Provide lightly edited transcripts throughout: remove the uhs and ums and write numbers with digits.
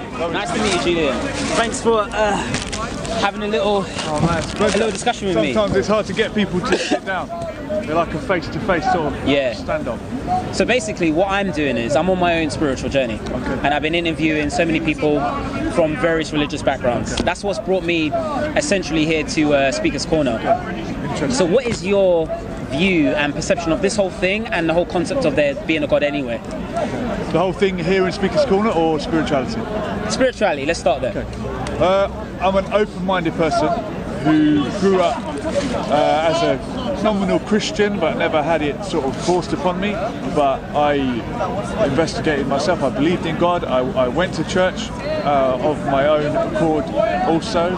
Julian. Nice to meet you, Julian. Thanks for having a little discussion with me. Sometimes it's hard to get people to sit down. They're like a face-to-face sort of stand-up. So basically what I'm doing is I'm on my own spiritual journey. And I've been interviewing so many people from various religious backgrounds. That's what's brought me essentially here to Speaker's Corner. So what is your view and perception of this whole thing and the whole concept of there being a God anyway? The whole thing here in Speaker's Corner or spirituality? Spirituality, let's start there. I'm an open-minded person who grew up as a nominal Christian but never had it sort of forced upon me, but I investigated myself. I believed in God. I went to church of my own accord also.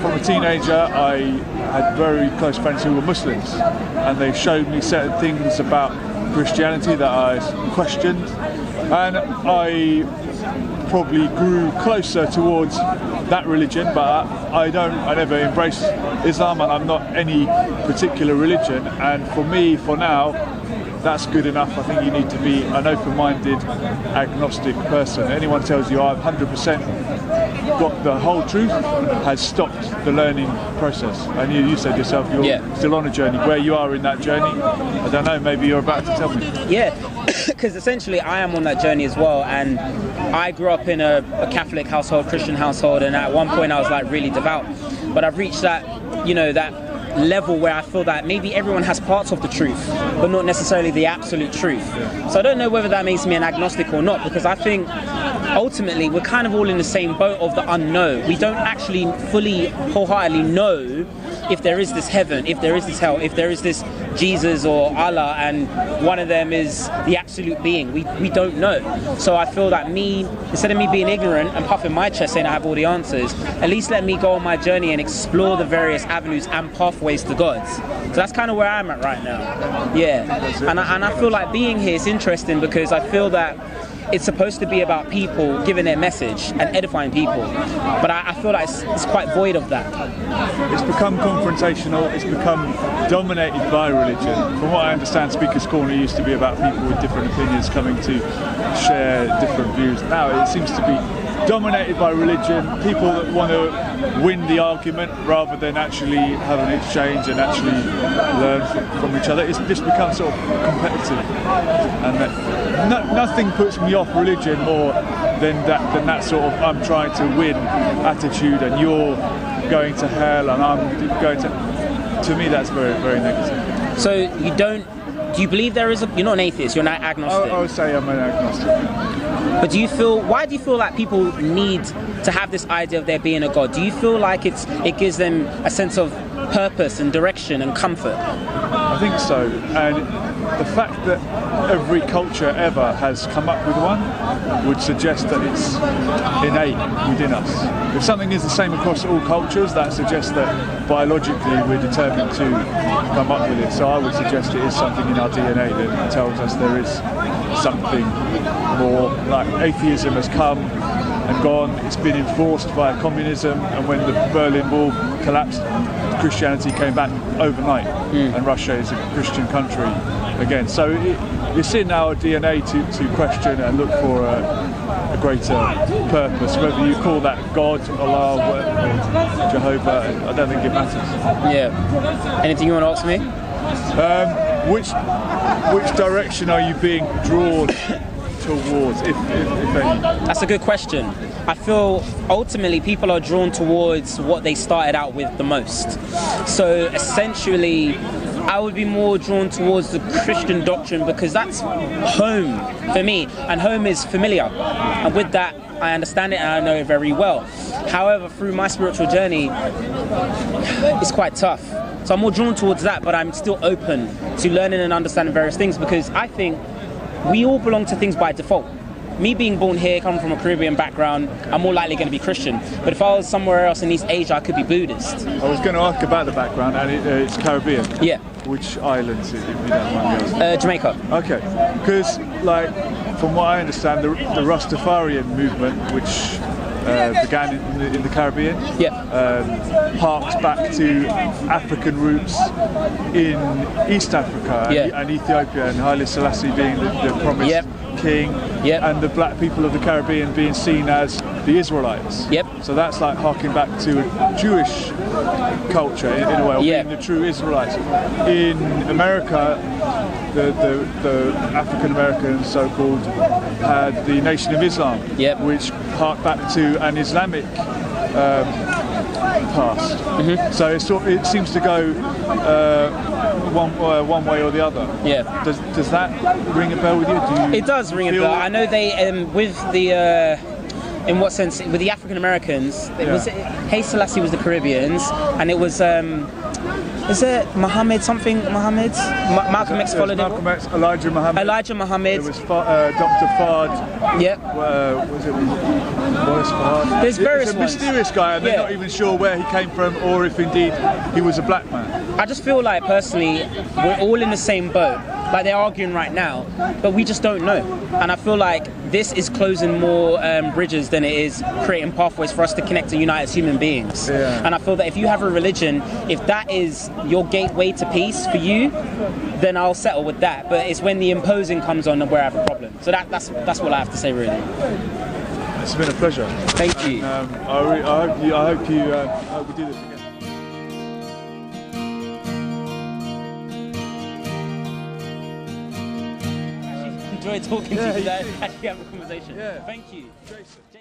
From a teenager I had very close friends who were Muslims, and they showed me certain things about Christianity that I questioned, and I probably grew closer towards that religion, but I never embraced Islam, and I'm not any particular religion, and for me, for now, that's good enough. I think you need to be an open-minded, agnostic person. Anyone tells you I've 100% got the whole truth has stopped the learning process. And you said yourself you're still on a journey. Where you are in that journey, I don't know, maybe you're about to tell me. Yeah, because essentially I am on that journey as well, and I grew up in a Catholic household, Christian household, and at one point I was like really devout. But I've reached that, that level where I feel that maybe everyone has parts of the truth, but not necessarily the absolute truth. So I don't know whether that makes me an agnostic or not, because I think ultimately we're kind of all in the same boat of the unknown. We don't actually fully, wholeheartedly know if there is this heaven, if there is this hell, if there is this Jesus or Allah, and one of them is the absolute being. We don't know. So I feel that instead of me being ignorant and puffing my chest saying I have all the answers, at least let me go on my journey and explore the various avenues and pathways to God. So that's kind of where I'm at right now. Yeah, and I feel like being here is interesting because I feel that it's supposed to be about people giving their message and edifying people, but I feel like it's quite void of that. It's become confrontational, it's become dominated by religion. From what I understand, Speaker's Corner used to be about people with different opinions coming to share different views. Now it seems to be dominated by religion, people that want to win the argument rather than actually have an exchange and actually learn from each other. It's just become sort of competitive, and nothing puts me off religion more than that sort of I'm trying to win attitude, and you're going to hell and I'm going to me that's very, very negative. So do you believe there is you're not an atheist, you're not agnostic? I would say I'm an agnostic. But why do you feel like people need to have this idea of there being a God? Do you feel like it gives them a sense of purpose and direction and comfort? I think so, and the fact that every culture ever has come up with one would suggest that it's innate within us. If something is the same across all cultures, that suggests that biologically we're determined to come up with it. So I would suggest it is something in our DNA that tells us there is something more. Like atheism has come and gone, it's been enforced via communism, and when the Berlin Wall collapsed, Christianity came back overnight, and Russia is a Christian country again. So it's in our DNA to question and look for a greater purpose, whether you call that God, Allah, or Jehovah, I don't think it matters. Yeah. Anything you want to ask me? Which direction are you being drawn towards, if any? That's a good question. I feel ultimately people are drawn towards what they started out with the most. So essentially, I would be more drawn towards the Christian doctrine because that's home for me, and home is familiar, and with that I understand it and I know it very well. However, through my spiritual journey, it's quite tough. So I'm more drawn towards that, but I'm still open to learning and understanding various things, because I think we all belong to things by default. Me being born here, coming from a Caribbean background, I'm more likely going to be Christian. But if I was somewhere else in East Asia, I could be Buddhist. I was going to ask about the background, and it's Caribbean. Yeah. Which islands, if you don't mind me asking? Jamaica. Okay, because from what I understand, the Rastafarian movement, which began in the Caribbean. Yeah. Harks back to African roots in East Africa and Ethiopia, and Haile Selassie being the promised king, and the black people of the Caribbean being seen as the Israelites. So that's like harking back to a Jewish culture in a way, or being the true Israelites. In America, the African Americans, so-called, had the Nation of Islam, which harked back to an Islamic past. So it seems to go one way or the other. Does that ring a bell with you? It does ring a bell. I know they with the. In what sense? With the African Americans, Haile Selassie was the Caribbeans, and it was. Is it Muhammad something? Muhammad? Malcolm X followed him. Malcolm X, Elijah Muhammad. Elijah Muhammad. It was Dr. Fard. Was it Wallace Fard? There's various It's a mysterious guy, and they're not even sure where he came from, or if indeed he was a black man. I just feel like, personally, we're all in the same boat. Like, they're arguing right now, but we just don't know. And I feel like this is closing more bridges than it is creating pathways for us to connect and unite as human beings. And I feel that if you have a religion, if that is your gateway to peace for you, then I'll settle with that. But it's when the imposing comes on where I have a problem. So that's what I have to say, really. It's been a pleasure. Thank you. And, I hope we do this again. Enjoy talking to you today. Actually have a conversation. Thank you. Jason.